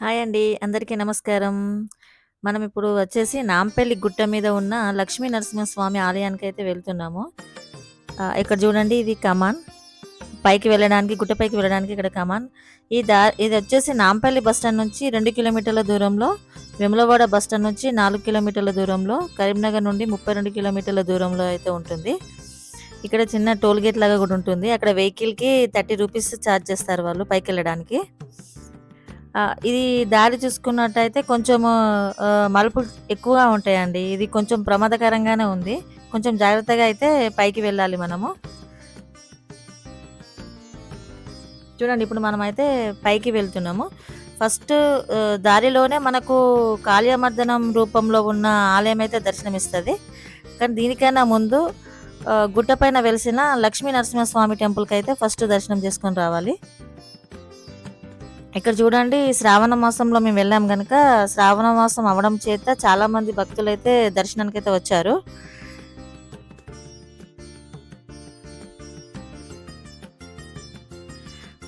Hi అండి. అందరికీ నమస్కారం. మనం ఇప్పుడు వచ్చేసి నాంపల్లి గుట్ట మీద ఉన్న లక్ష్మీ నరసింహస్వామి ఆలయానికైతే వెళ్తున్నాము. ఇక్కడ చూడండి ఇది కమాన్. పైకి వెళ్ళడానికి గుట్ట పైకి వెళ్ళడానికి ఇక్కడ కమాన్. ఇది వచ్చేసి నాంపల్లి బస్ స్టాండ్ నుంచి 2 కిలోమీటర్ల దూరంలో, వేములవాడ బస్ స్టాండ్ నుంచి 4 కిలోమీటర్ల దూరంలో, కరీంనగర్ నుండి 32 కిలోమీటర్ల దూరంలో అయితే ఉంటుంది. ఇక్కడ చిన్న టోల్ గేట్ లాగా కూడా ఉంటుంది. అక్కడ వెహికల్‌కి 30 రూపీస్ చార్జ్ చేస్తారు వాళ్ళు పైకెళ్ళడానికి. ఇది దారి చూసుకున్నట్టయితే కొంచెము మలుపులు ఎక్కువగా ఉంటాయండి. ఇది కొంచెం ప్రమాదకరంగానే ఉంది. కొంచెం జాగ్రత్తగా అయితే పైకి వెళ్ళాలి మనము. చూడండి ఇప్పుడు మనమైతే పైకి వెళ్తున్నాము. ఫస్ట్ దారిలోనే మనకు కాళీయమర్దనం రూపంలో ఉన్న ఆలయం అయితే దర్శనమిస్తది. కానీ దీనికన్నా ముందు గుట్ట పైన వెలిసిన లక్ష్మీ నరసింహస్వామి టెంపుల్‌కైతే ఫస్ట్ దర్శనం చేసుకొని రావాలి. ఇక్కడ చూడండి శ్రావణ మాసంలో మేము వెళ్ళాం గనక, శ్రావణ మాసం అవ్వడం చేత చాలా మంది భక్తులైతే దర్శనానికైతే వచ్చారు.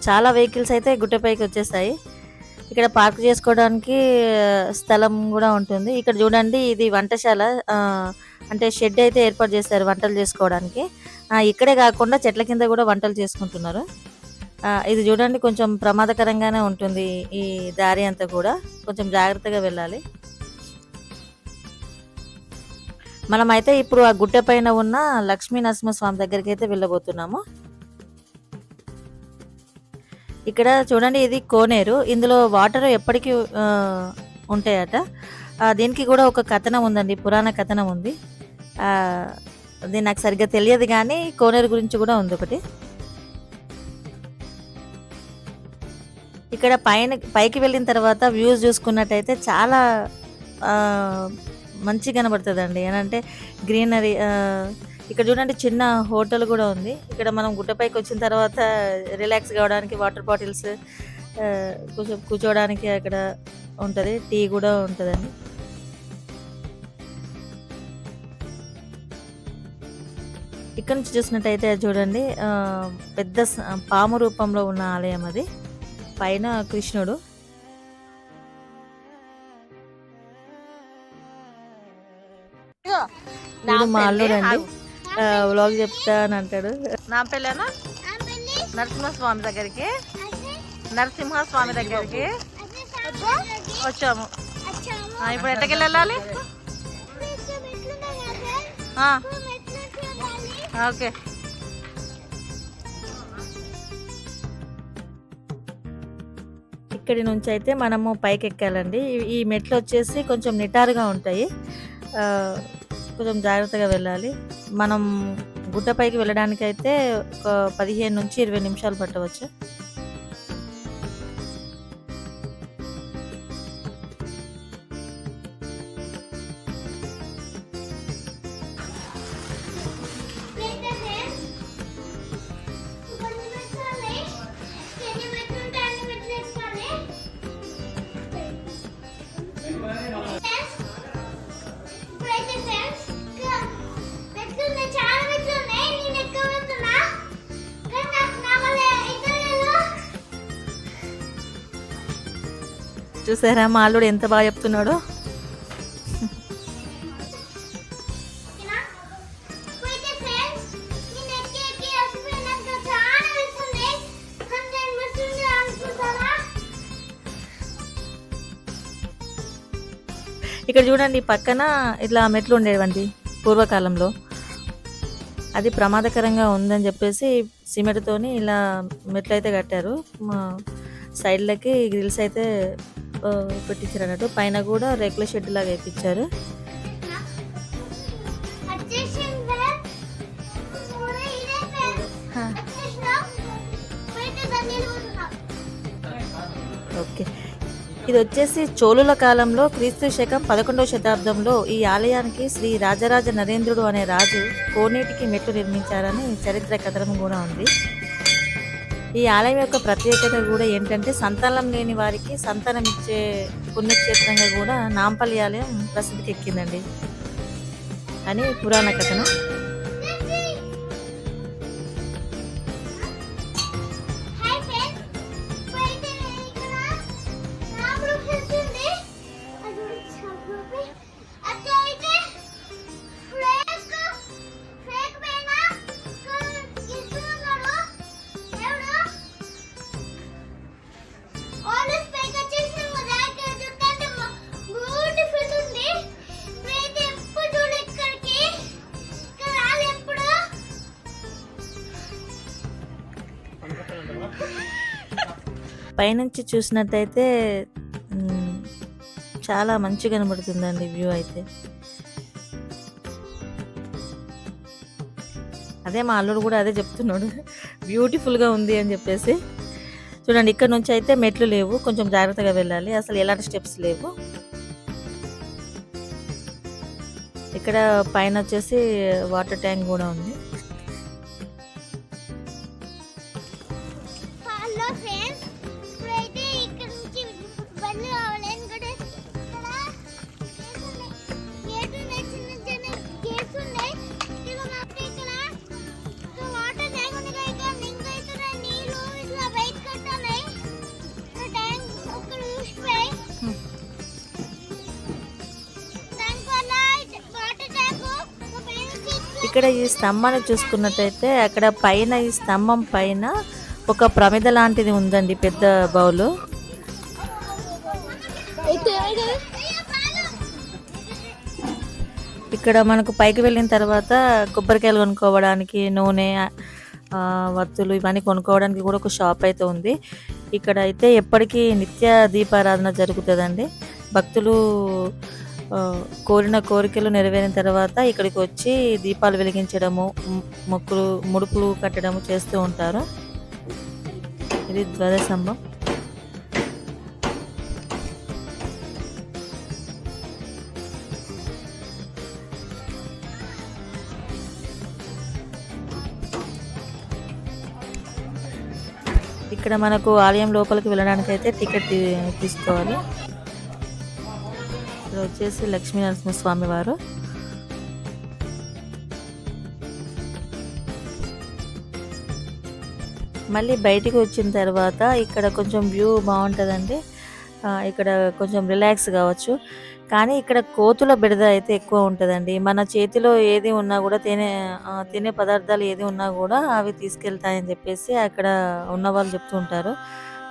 చాలా వెహికల్స్ అయితే గుట్టపైకి వచ్చేసాయి. ఇక్కడ పార్క్ చేసుకోవడానికి స్థలం కూడా ఉంటుంది. ఇక్కడ చూడండి ఇది వంటశాల, అంటే షెడ్ అయితే ఏర్పాటు చేశారు వంటలు చేసుకోవడానికి. ఇక్కడే కాకుండా చెట్ల కింద కూడా వంటలు చేసుకుంటున్నారు. ఇది చూడండి కొంచెం ప్రమాదకరంగానే ఉంటుంది ఈ దారి అంతా కూడా. కొంచెం జాగ్రత్తగా వెళ్ళాలి. మనమైతే ఇప్పుడు ఆ గుట్ట పైన ఉన్న లక్ష్మీ నరసింహస్వామి దగ్గరికి అయితే వెళ్ళబోతున్నాము. ఇక్కడ చూడండి ఇది కోనేరు. ఇందులో వాటర్ ఎప్పటికీ ఉంటాయట. దీనికి కూడా ఒక కథనం ఉందండి, పురాణ కథనం ఉంది. అది నాకు సరిగ్గా తెలియదు కానీ కోనేరు గురించి కూడా ఉంది ఒకటి. ఇక్కడ పైకి వెళ్ళిన తర్వాత వ్యూస్ చూసుకున్నట్టయితే చాలా మంచిగా కనబడుతుందండి. ఏంటంటే గ్రీనరీ. ఇక్కడ చూడండి చిన్న హోటల్ కూడా ఉంది. ఇక్కడ మనం గుట్టపైకి వచ్చిన తర్వాత రిలాక్స్ కావడానికి వాటర్ బాటిల్స్, కొంచెం కూర్చోవడానికి అక్కడ ఉంటుంది. టీ కూడా ఉంటుందండి. ఇక్కడ నుంచి చూసినట్టయితే చూడండి పెద్ద పాము రూపంలో ఉన్న ఆలయం అది. పైన కృష్ణుడు. మా అల్లుడు అండి, వ్లాగ్ చెప్తా అని అంటాడు. నా పెళ్ళేనా నరసింహస్వామి దగ్గరికి వచ్చాము. ఇప్పుడు ఎక్కడికి వెళ్ళాలి? ఓకే. ఇక్కడి నుంచి అయితే మనము పైకి ఎక్కాలండి. ఈ మెట్లు వచ్చేసి కొంచెం నిటారుగా ఉంటాయి. కొంచెం జాగ్రత్తగా వెళ్ళాలి. మనం గుట్ట పైకి వెళ్ళడానికి అయితే ఒక 15 నుంచి 20 నిమిషాలు పట్టవచ్చు. చూసారా మా అల్లుడు ఎంత బాగా చెప్తున్నాడో. ఇక్కడ చూడండి పక్కన ఇట్లా మెట్లు ఉండేవండి పూర్వకాలంలో. అది ప్రమాదకరంగా ఉందని చెప్పేసి సిమెంట్తోని ఇలా మెట్లు అయితే కట్టారు. సైడ్లకి గ్రిల్స్ అయితే పెట్టించారు అన్నట్టు. పైన కూడా రేకుల షెడ్ లాగా వేయించారు. ఓకే. ఇది వచ్చేసి చోళుల కాలంలో క్రీస్తు శకం 11వ శతాబ్దంలో ఈ ఆలయానికి శ్రీ రాజరాజ నరేంద్రుడు అనే రాజు కోనేటికి మెట్లు నిర్మించారని చరిత్ర కథనం కూడా ఉంది. ఈ ఆలయం యొక్క ప్రత్యేకత కూడా ఏంటంటే సంతానం లేని వారికి సంతానం ఇచ్చే పుణ్యక్షేత్రంగా కూడా నాంపల్లి ఆలయం ప్రసిద్ధికి ఎక్కిందండి అని పురాణ కథనం. పైనుంచి చూసినట్టయితే చాలా మంచిగా కనబడుతుందండి వ్యూ అయితే. అదే మా అల్లుడు కూడా అదే చెప్తున్నాడు, బ్యూటిఫుల్గా ఉంది అని చెప్పేసి. చూడండి, ఇక్కడ నుంచి అయితే మెట్లు లేవు, కొంచెం జాగ్రత్తగా వెళ్ళాలి, అసలు ఎలాంటి స్టెప్స్ లేవు. ఇక్కడ పైన వచ్చేసి వాటర్ ట్యాంక్ కూడా ఉంది. ఇక్కడ ఈ స్తంభాన్ని చూసుకున్నట్టయితే అక్కడ పైన ఈ స్తంభం పైన ఒక ప్రమిద లాంటిది ఉందండి, పెద్ద బౌలు. ఇక్కడ మనకు పైకి వెళ్ళిన తర్వాత కొబ్బరికాయలు కొనుక్కోవడానికి, నూనె, వత్తులు ఇవన్నీ కొనుక్కోవడానికి కూడా ఒక షాప్ అయితే ఉంది. ఇక్కడ అయితే ఎప్పటికీ నిత్య దీపారాధన జరుగుతుందండి. భక్తులు కోరిన కోరికలు నెరవేరిన తర్వాత ఇక్కడికి వచ్చి దీపాలు వెలిగించడము, ముడుపులు కట్టడము చేస్తూ ఉంటారు. ఇది ధ్వజస్తంభం. ఇక్కడ మనకు ఆలయం లోపలికి వెళ్ళడానికి అయితే టికెట్ తీసుకోవాలి. ఇక్కడ వచ్చేసి లక్ష్మీ నరసింహస్వామి వారు. మళ్ళీ బయటికి వచ్చిన తర్వాత ఇక్కడ కొంచెం వ్యూ బాగుంటుందండి. ఇక్కడ కొంచెం రిలాక్స్ కావచ్చు. కానీ ఇక్కడ కోతుల బెడద అయితే ఎక్కువ ఉంటుందండి. మన చేతిలో ఏది ఉన్నా కూడా తినే పదార్థాలు ఏది ఉన్నా కూడా అవి తీసుకెళ్తాయని చెప్పేసి అక్కడ ఉన్న వాళ్ళు చెప్తూ ఉంటారు.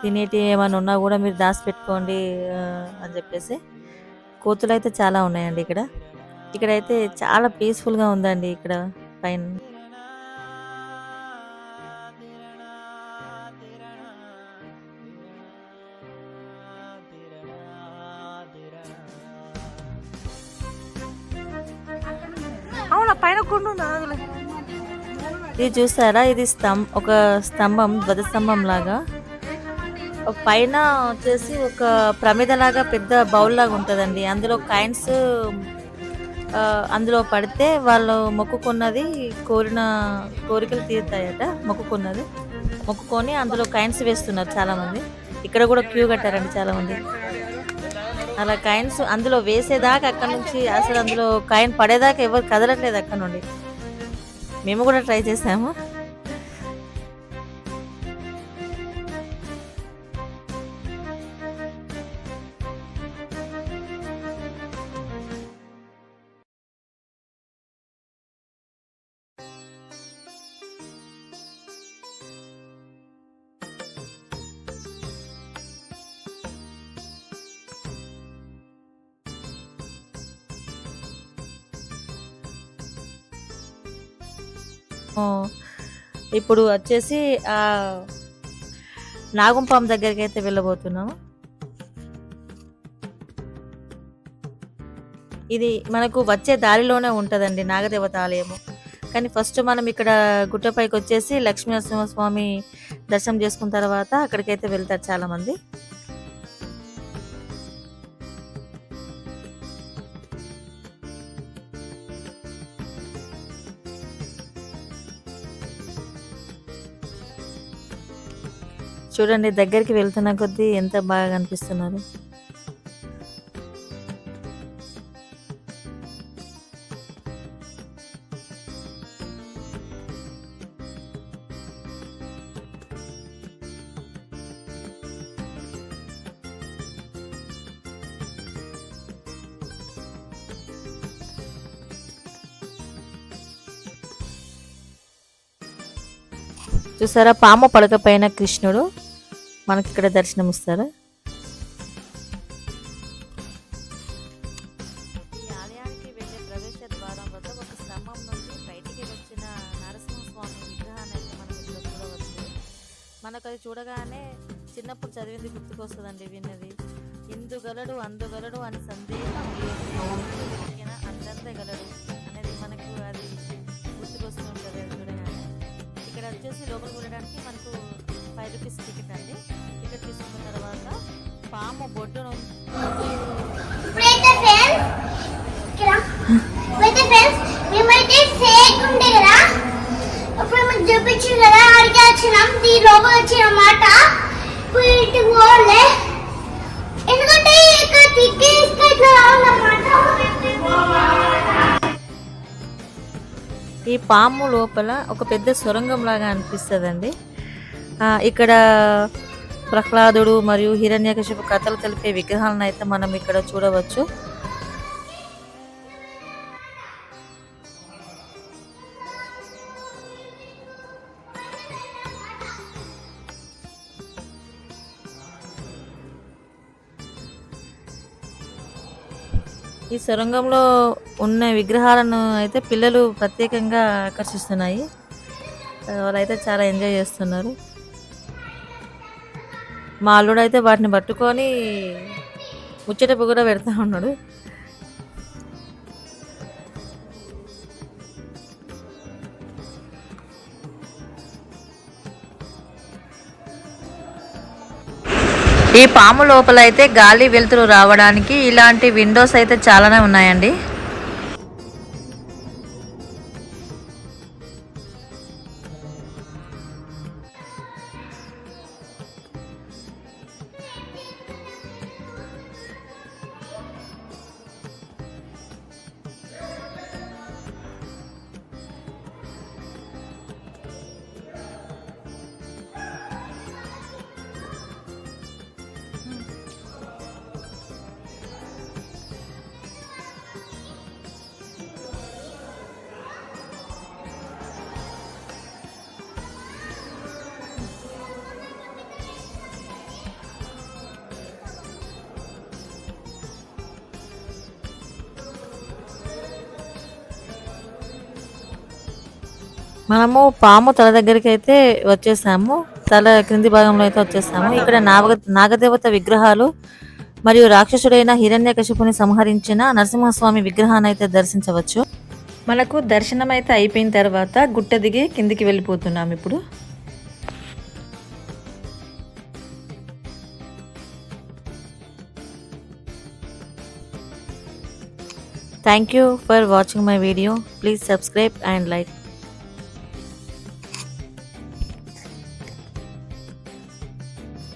తినేటి ఏమైనా ఉన్నా కూడా మీరు దాచిపెట్టుకోండి అని చెప్పేసి. కోతులు అయితే చాలా ఉన్నాయండి ఇక్కడ. ఇక్కడైతే చాలా పీస్ఫుల్గా ఉందండి ఇక్కడ పైన. ఇది చూసారా, ఇది ఒక స్తంభం, ధ్వజస్తంభం లాగా. పైన వచ్చేసి ఒక ప్రమిద లాగా పెద్ద బౌల్ లాగా ఉంటుందండి. అందులో కాయిన్స్ అందులో పడితే వాళ్ళు మొక్కుకున్నది కోరికలు తీరుతాయట. మొక్కుకొని అందులో కాయిన్స్ వేస్తున్నారు చాలా మంది. ఇక్కడ కూడా క్యూ కట్టారండి చాలా మంది. అలా కాయిన్స్ అందులో వేసేదాకా అక్కడ నుంచి అసలు అందులో కాయిన్ పడేదాకా ఎవరు కదలట్లేదు అక్కడ నుండి. మేము కూడా ట్రై చేసాము. ఇప్పుడు వచ్చేసి నాగుంపాం దగ్గరికి అయితే వెళ్ళబోతున్నాము. ఇది మనకు వచ్చే దారిలోనే ఉంటుందండి నాగదేవత ఆలయము. కానీ ఫస్ట్ మనం ఇక్కడ గుట్టపైకి వచ్చేసి లక్ష్మీ నరసింహస్వామి దర్శనం చేసుకున్న తర్వాత అక్కడికైతే వెళ్తారు చాలా మంది. చూడండి, దగ్గరికి వెళ్తున్న కొద్దీ ఎంత బాగా కనిపిస్తున్నారు. చూసారా, పాము పడక పైన కృష్ణుడు మనకి ఇక్కడ దర్శనం ఇస్తారు. ఈ ఆలయానికి వెళ్ళే ప్రవేశ ద్వారం వద్ద ఒక స్తంభం నుండి బయటికి వచ్చిన నరసింహస్వామి విగ్రహాన్ని అయితే మనం ఇక్కడ చూడవచ్చు. మనకు అది చూడగానే చిన్నప్పుడు చదివింది గుర్తుకొస్తుందండి విన్నది. ఇందుగలడు అందుగలడు అని సందేహం లేదు, ఓకేనా, అందంతే గలడు అనేది మనకు అది గుర్తుకొస్తూ ఉంటుంది అది చూడగానే. ఇక్కడ వచ్చేసి లోపలికి వెళ్ళడానికి మనకు 5 రూపీస్ టికెట్ అండి. టికెట్ తీసుకున్న తర్వాత పాము బొడ్డును మేమైతే ఫేక్ ఉండే కదా, అప్పుడు మీకు చూపించు కదా, అడిగి వచ్చినాం, దీ లోపల వచ్చినమాట. ఇంటికి పోలే, ఎందుకంటే ఇక్కడ టికెట్ ఇట్లా రావాలన్నమాట. ఈ పాము లోపల ఒక పెద్ద సొరంగం లాగా అనిపిస్తుందండి. ఇక్కడ ప్రహ్లాదుడు మరియు హిరణ్యకశిపు కథలు తెలిపే విగ్రహాలను అయితే మనం ఇక్కడ చూడవచ్చు. ఈ సొరంగంలో ఉన్న విగ్రహాలను అయితే పిల్లలు ప్రత్యేకంగా ఆకర్షిస్తున్నాయి. వాళ్ళైతే చాలా ఎంజాయ్ చేస్తున్నారు. మా అల్లుడు అయితే వాటిని పట్టుకొని ముచ్చటపు కూడా పెడతా ఉన్నాడు. ఈ పాము లోపల అయితే గాలి వెలుతురు రావడానికి ఇలాంటి విండోస్ అయితే చాలానే ఉన్నాయండి. మనము పాము తల దగ్గరికి అయితే వచ్చేసాము. తల క్రింది భాగంలో అయితే వచ్చేసాము. ఇక్కడ నాగదేవత విగ్రహాలు మరియు రాక్షసుడైన హిరణ్యకశిపుని సంహరించిన నరసింహస్వామి విగ్రహాన్ని అయితే దర్శించవచ్చు. మనకు దర్శనం అయితే అయిపోయిన తర్వాత గుట్ట దిగి కిందికి వెళ్ళిపోతున్నాం ఇప్పుడు. Thank you for watching my video. Please subscribe and like.